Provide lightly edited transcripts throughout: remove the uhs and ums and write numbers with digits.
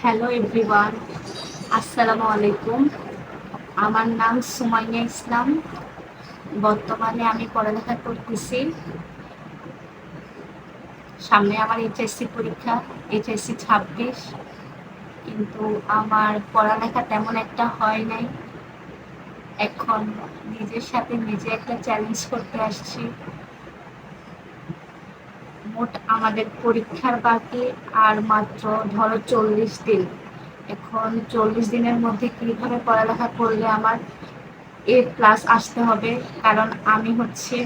Hello everyone, আসসালামু আলাইকুম। আমার নাম সুমাইয়া ইসলাম। বর্তমানে আমি পড়ালেখা করতেছি। সামনে আমার এইচএসসি পরীক্ষা, এইচএসসি 26। কিন্তু আমার পড়ালেখা তেমন একটা হয় নাই। এখন নিজের সাথে নিজে একটা চ্যালেঞ্জ করতে আসছি। মোট আমাদের পরীক্ষার বাকি আর মাত্র ধরো 40 দিন। এখন 40 দিনের মধ্যে কিভাবে পড়ালেখা করলে আমার A+ আসতে হবে, কারণ আমি হচ্ছে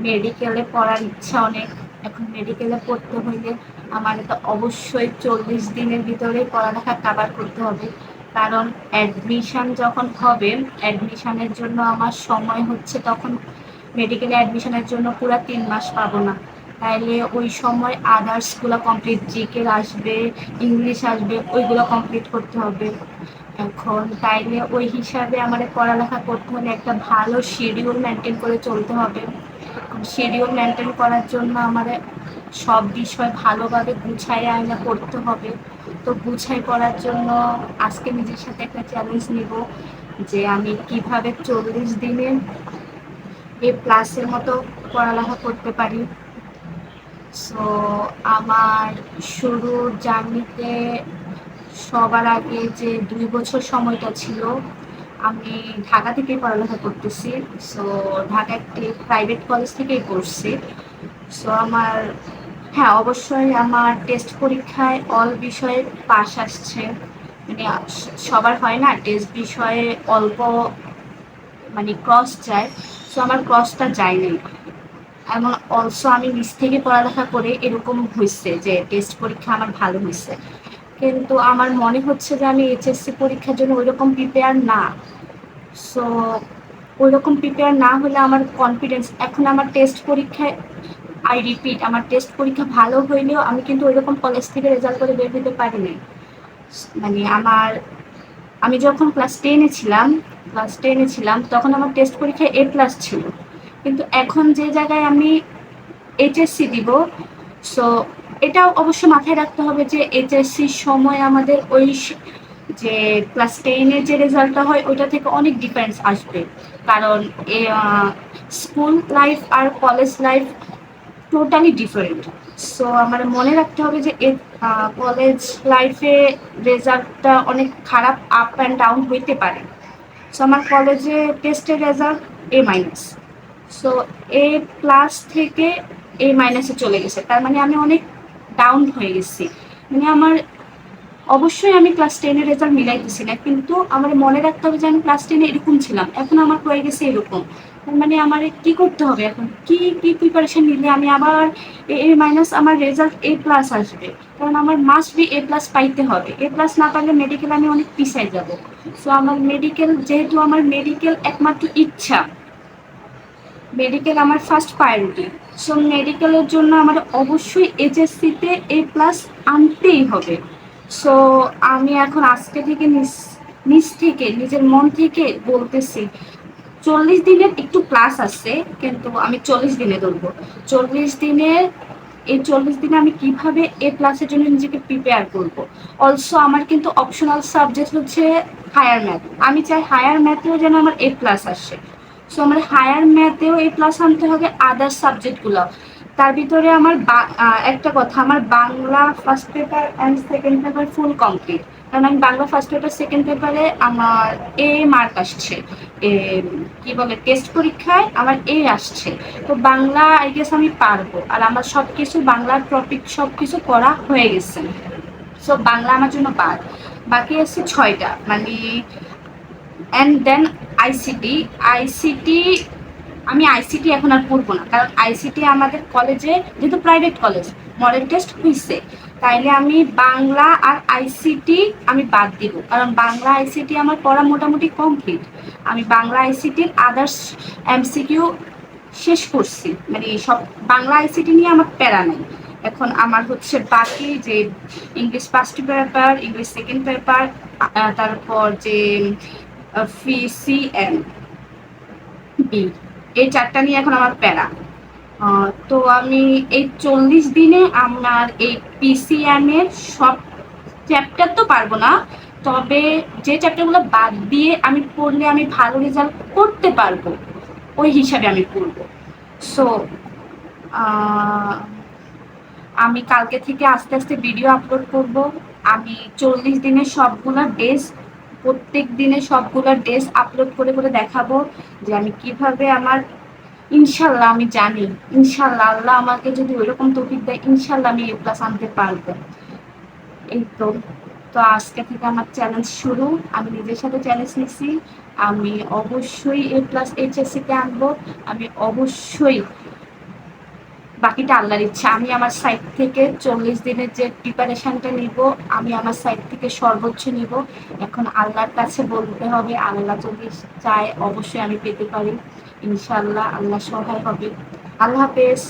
মেডিকেলে পড়ার ইচ্ছা অনেক। এখন মেডিকেলে পড়তে হইলে আমার তো অবশ্যই 40 দিনের ভিতরেই পড়ালেখা কাভার করতে হবে, কারণ অ্যাডমিশন যখন হবে, অ্যাডমিশনের জন্য আমার সময় হচ্ছে তখন মেডিকেলে অ্যাডমিশনের জন্য পুরো 3 মাস পাবো না। তাইলে ওই সময় আদার্সগুলো কমপ্লিট, জিকে আসবে, ইংলিশ আসবে, ওইগুলো কমপ্লিট করতে হবে। এখন তাইলে ওই হিসাবে আমাদের পড়ালেখা করতে হলে একটা ভালো শিডিউল মেনটেন করে চলতে হবে। শিডিউল মেনটেন করার জন্য আমাদের সব বিষয় ভালোভাবে গুছাইয়ে আয়না করতে হবে। তো গুছাই করার জন্য আজকে নিজের সাথে একটা চ্যালেঞ্জ নিব যে আমি কিভাবে 40 দিনে A+-এর মতো পড়ালেখা করতে পারি। সো আমার শুরুর জার্নিতে সবার আগে যে 2 বছর সময়টা ছিল, আমি ঢাকা থেকে পড়ালেখা করতেছি। সো ঢাকা একটি প্রাইভেট কলেজ থেকেই পড়ছি। সো আমার, হ্যাঁ, অবশ্যই আমার টেস্ট পরীক্ষায় অল বিষয়ে পাস আসছে। মানে সবার হয় না টেস্ট বিষয়ে অল্প, মানে ক্রস যায়। সো আমার ক্রসটা যায়নি। এবং অলসো আমি নিজ থেকে পড়ালেখা করে এরকম হয়েছে যে টেস্ট পরীক্ষা আমার ভালো হয়েছে। কিন্তু আমার মনে হচ্ছে যে আমি এইচএসসি পরীক্ষার জন্য ওইরকম প্রিপেয়ার না। সো ওইরকম প্রিপেয়ার না হলে আমার কনফিডেন্স, এখন আমার টেস্ট পরীক্ষায়, আই রিপিট, আমার টেস্ট পরীক্ষা ভালো হইলেও আমি কিন্তু ওইরকম কলেজ থেকে রেজাল্ট করে বের হতে পারিনি। মানে আমি যখন ক্লাস টেনে ছিলাম তখন আমার টেস্ট পরীক্ষায় A+ ছিল। কিন্তু এখন যে জায়গায় আমি এইচএসসি দিব, সো এটাও অবশ্য মাথায় রাখতে হবে যে এইচএসসির সময় আমাদের ওই যে ক্লাস 10-এর যে রেজাল্টটা হয় ওইটা থেকে অনেক ডিফারেন্স আসবে, কারণ স্কুল লাইফ আর college life totally different. So আমার মনে রাখতে হবে যে কলেজ লাইফে রেজাল্টটা অনেক খারাপ, আপ অ্যান্ড ডাউন হইতে পারে। সো আমার কলেজে টেস্টের রেজাল্ট A-। সো A+ থেকে A- চলে গেছে, তার মানে আমি অনেক ডাউন হয়ে গেছি। মানে আমার, অবশ্যই আমি ক্লাস 10-এর রেজাল্ট মিলাইতেছি না, কিন্তু আমার মনে রাখতে হবে যে আমি ক্লাস 10-এ এরকম ছিলাম, এখন আমার হয়ে গেছে এরকম। তার মানে আমার কি করতে হবে, এখন কি কি প্রিপারেশন নিলে আমি আবার A- আমার রেজাল্ট A+ আসবে, কারণ আমার মাস্ট বি A+ পাইতে হবে। A+ না পারলে মেডিকেল আমি অনেক পিছাই যাব। সো আমার মেডিকেল, যেহেতু আমার মেডিকেল একমাত্র ইচ্ছা, মেডিকেল আমার ফার্স্ট প্রায়োরিটি। সো মেডিকেলের জন্য আমার অবশ্যই এইচএসসিতে A+ আনতেই হবে। সো আমি এখন আজকে থেকে নিজ থেকে, নিজের মন থেকে বলতেছি, 40 দিনের একটু ক্লাস আছে, কিন্তু আমি 40 দিনে ধরবো। 40 দিনের, এই 40 দিনে আমি কিভাবে A+-এর জন্য নিজেকে প্রিপেয়ার করব। অলসো আমার কিন্তু অপশনাল সাবজেক্ট হচ্ছে হায়ার ম্যাথ। আমি চাই হায়ার ম্যাথেও যেন আমার A+ আসে। সো আমার হায়ার ম্যাথেও A+ আনতে হবে, আদার সাবজেক্টগুলো। তার ভিতরে আমার একটা কথা, আমার Bangla first paper and second paper full complete, কারণ আমি বাংলা ফার্স্ট পেপার সেকেন্ড পেপারে আমার মার্ক আসছে। কি বলে, টেস্ট পরীক্ষায় আমার আসছে। তো বাংলা আই গেস আমি পারবো, আর আমার সব কিছু বাংলার টপিক সব কিছু করা হয়ে গেছে। সো বাংলা আমার জন্য বাদ, বাকি আছে 6টা, মানে অ্যান্ড দেন আইসিটি। আইসিটি, আমি আইসিটি এখন আর পড়বো না, কারণ আইসিটি আমাদের কলেজে যেহেতু প্রাইভেট কলেজ, মডেল টেস্ট হয়েছে। তাইলে আমি বাংলা আর আইসিটি আমি বাদ দিব, কারণ বাংলা আইসিটি আমার পড়া মোটামুটি কমপ্লিট। আমি বাংলা আইসিটির আদার্স এমসিকিউ শেষ করছি, মানে সব বাংলা আইসিটি নিয়ে আমার প্যারা নেই। এখন আমার হচ্ছে বাকি যে English first paper, English second paper, তারপর যে সিএম বি, এই 4টা নিয়ে এখন আমার প্যারা। তো আমি এই 40 দিনে আমার এই পিসিএম এর সব চ্যাপ্টার তো পারবো না, তবে যে চ্যাপ্টারগুলো বাদ দিয়ে আমি পড়লে আমি ভালো রেজাল্ট করতে পারবো ওই হিসাবে আমি পড়বো। সো আমি কালকে থেকে আস্তে আস্তে ভিডিও আপলোড করব। আমি 40 দিনের সবগুলা ডেজ, প্রত্যেক দিনে সবগুলা ডেজ আপলোড করে করে দেখাবো যে আমি কিভাবে আমার, ইনশাল্লাহ আমি জানি, ইনশাল্লাহ আল্লাহ আমাকে যদি ওইরকম তৌফিক দেয়, ইনশাল্লাহ আমি A+ আনতে পারবো। এই তো। তো আজকে থেকে আমার চ্যালেঞ্জ শুরু। আমি নিজের সাথে চ্যালেঞ্জ নিছি, আমি অবশ্যই A+ HSC তে আনবো। আমি অবশ্যই, বাকিটা আল্লাহর ইচ্ছা। আমি আমার সাইড থেকে 40 দিনের যে প্রিপারেশনটা নিব, আমি আমার সাইড থেকে সর্বোচ্চ নিব। এখন আল্লাহর কাছে বলতে হবে, আল্লাহ যদি চায় অবশ্যই আমি পেতে পারি। ইনশাআল্লাহ আল্লাহ সহায় হবে। আল্লাহ হাফেজ।